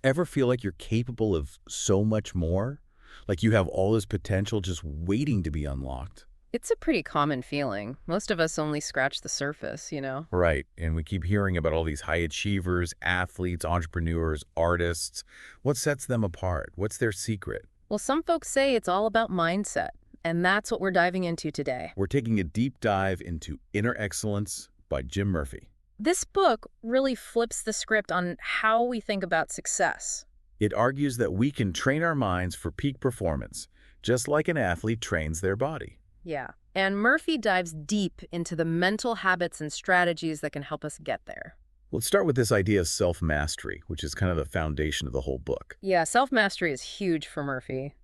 Ever feel like you're capable of so much more? Like you have all this potential just waiting to be unlocked? It's a pretty common feeling. Most of us only scratch the surface, you know? Right. And we keep hearing about all these high achievers, athletes, entrepreneurs, artists. What sets them apart? What's their secret? Well, some folks say it's all about mindset, and that's what we're diving into today. We're taking a deep dive into Inner Excellence by Jim Murphy. This book really flips the script on how we think about success. It argues that we can train our minds for peak performance, just like an athlete trains their body. Yeah. And Murphy dives deep into the mental habits and strategies that can help us get there. Let's start with this idea of self-mastery, which is kind of the foundation of the whole book. Yeah, self-mastery is huge for Murphy.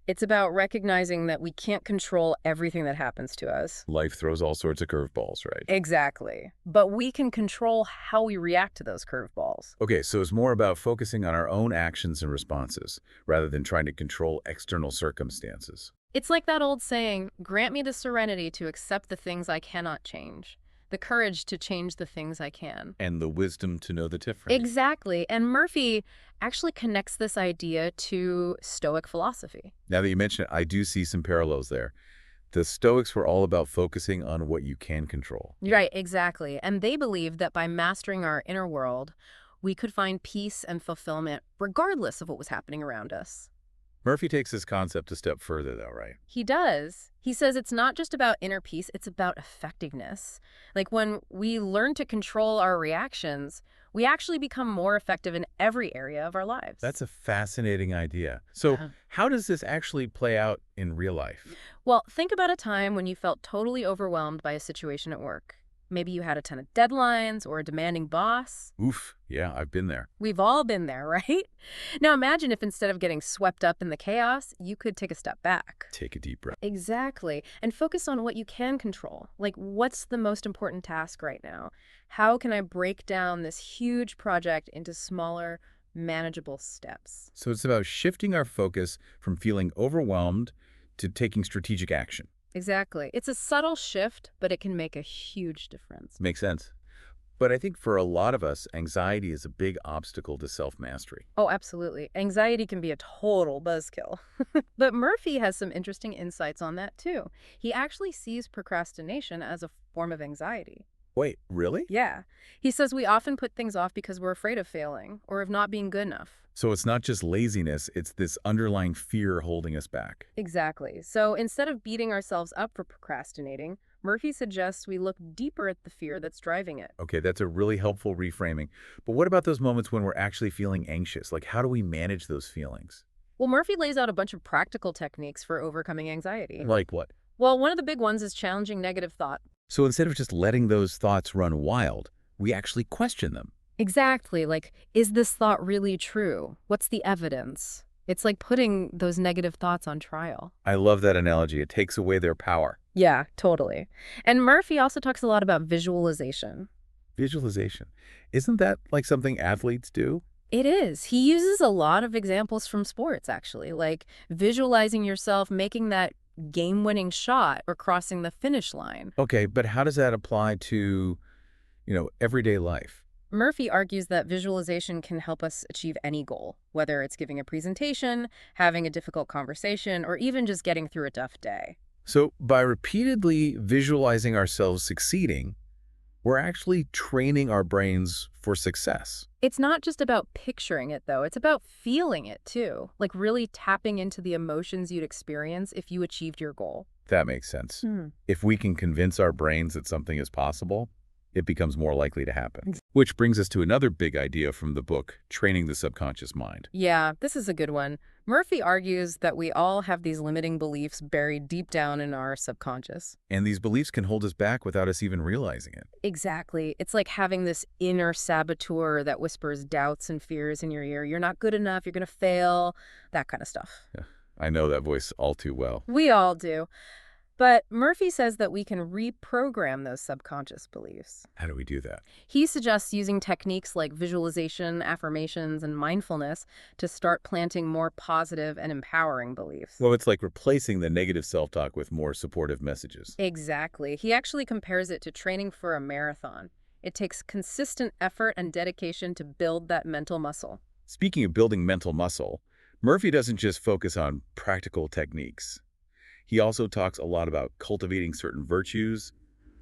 It's about recognizing that we can't control everything that happens to us. Life throws all sorts of curveballs, right? Exactly. But we can control how we react to those curveballs. Okay, so it's more about focusing on our own actions and responses, rather than trying to control external circumstances. It's like that old saying, grant me the serenity to accept the things I cannot change, the courage to change the things I can. And the wisdom to know the difference. Exactly. And Murphy actually connects this idea to Stoic philosophy. Now that you mention it, I do see some parallels there. The Stoics were all about focusing on what you can control. Right, exactly. And they believed that by mastering our inner world, we could find peace and fulfillment regardless of what was happening around us. Murphy takes this concept a step further, though, right? He does. He says it's not just about inner peace, it's about effectiveness. Like when we learn to control our reactions, we actually become more effective in every area of our lives. That's a fascinating idea. So Yeah. how does this actually play out in real life? Well, think about a time when you felt totally overwhelmed by a situation at work. Maybe you had a ton of deadlines or a demanding boss. Oof, yeah, I've been there. We've all been there, right? Now imagine if instead of getting swept up in the chaos, you could take a step back. Take a deep breath. Exactly. And focus on what you can control. Like, what's the most important task right now? How can I break down this huge project into smaller, manageable steps? So it's about shifting our focus from feeling overwhelmed to taking strategic action. Exactly. It's a subtle shift, but it can make a huge difference. Makes sense. But I think for a lot of us, anxiety is a big obstacle to self-mastery. Oh, absolutely. Anxiety can be a total buzzkill. But Murphy has some interesting insights on that, too. He actually sees procrastination as a form of anxiety. Wait, really? Yeah. He says we often put things off because we're afraid of failing or of not being good enough. So it's not just laziness, it's this underlying fear holding us back. Exactly. So instead of beating ourselves up for procrastinating, Murphy suggests we look deeper at the fear that's driving it. Okay, that's a really helpful reframing. But what about those moments when we're actually feeling anxious? Like, how do we manage those feelings? Well, Murphy lays out a bunch of practical techniques for overcoming anxiety. Like what? Well, one of the big ones is challenging negative thought. So instead of just letting those thoughts run wild, we actually question them. Exactly. Like, is this thought really true? What's the evidence? It's like putting those negative thoughts on trial. I love that analogy. It takes away their power. Yeah, totally. And Murphy also talks a lot about visualization. Visualization. Isn't that like something athletes do? It is. He uses a lot of examples from sports, actually, like visualizing yourself making that game-winning shot or crossing the finish line. Okay, but how does that apply to, everyday life? Murphy argues that visualization can help us achieve any goal, whether it's giving a presentation, having a difficult conversation, or even just getting through a tough day. So by repeatedly visualizing ourselves succeeding, we're actually training our brains for success. It's not just about picturing it, though. It's about feeling it, too, like really tapping into the emotions you'd experience if you achieved your goal. That makes sense. Hmm. If we can convince our brains that something is possible, it becomes more likely to happen. Which brings us to another big idea from the book, Training the Subconscious Mind. Yeah, this is a good one. Murphy argues that we all have these limiting beliefs buried deep down in our subconscious. And these beliefs can hold us back without us even realizing it. Exactly. It's like having this inner saboteur that whispers doubts and fears in your ear. You're not good enough, you're going to fail, that kind of stuff. Yeah, I know that voice all too well. We all do. But Murphy says that we can reprogram those subconscious beliefs. How do we do that? He suggests using techniques like visualization, affirmations, and mindfulness to start planting more positive and empowering beliefs. Well, it's like replacing the negative self-talk with more supportive messages. Exactly. He actually compares it to training for a marathon. It takes consistent effort and dedication to build that mental muscle. Speaking of building mental muscle, Murphy doesn't just focus on practical techniques. He also talks a lot about cultivating certain virtues: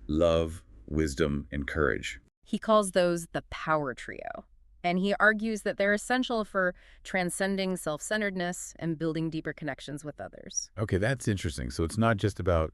love, wisdom, and courage. He calls those the power trio. And he argues that they're essential for transcending self-centeredness and building deeper connections with others. Okay, that's interesting. So it's not just about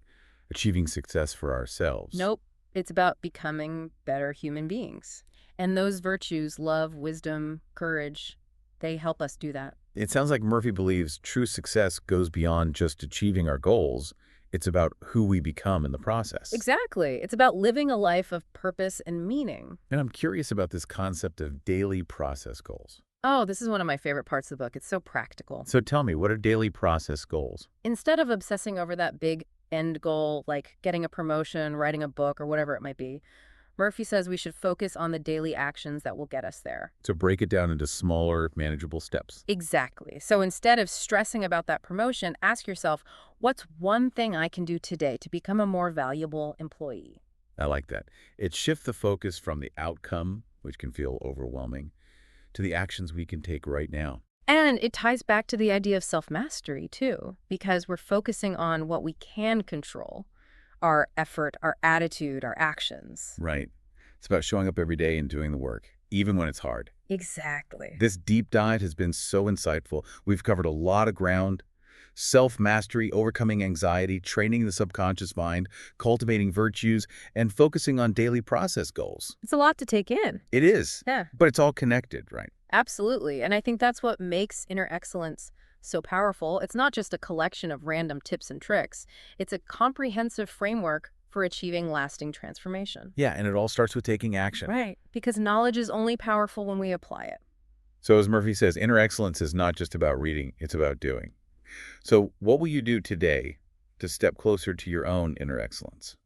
achieving success for ourselves. Nope, it's about becoming better human beings. And those virtues, love, wisdom, courage, they help us do that. It sounds like Murphy believes true success goes beyond just achieving our goals. It's about who we become in the process. Exactly. It's about living a life of purpose and meaning. And I'm curious about this concept of daily process goals. Oh, this is one of my favorite parts of the book. It's so practical. So tell me, what are daily process goals? Instead of obsessing over that big end goal, like getting a promotion, writing a book, or whatever it might be, Murphy says we should focus on the daily actions that will get us there. So break it down into smaller, manageable steps. Exactly. So instead of stressing about that promotion, ask yourself, what's one thing I can do today to become a more valuable employee? I like that. It shifts the focus from the outcome, which can feel overwhelming, to the actions we can take right now. And it ties back to the idea of self-mastery, too, because we're focusing on what we can control: our effort, our attitude, our actions. Right. It's about showing up every day and doing the work, even when it's hard. Exactly. This deep dive has been so insightful. We've covered a lot of ground: self-mastery, overcoming anxiety, training the subconscious mind, cultivating virtues, and focusing on daily process goals. It's a lot to take in. It is, Yeah, but it's all connected, right? absolutely. And I think that's what makes Inner Excellence so powerful. It's not just a collection of random tips and tricks. It's a comprehensive framework for achieving lasting transformation. Yeah, and it all starts with taking action. Right. Because knowledge is only powerful when we apply it. So as Murphy says, inner excellence is not just about reading, it's about doing. So what will you do today to step closer to your own inner excellence?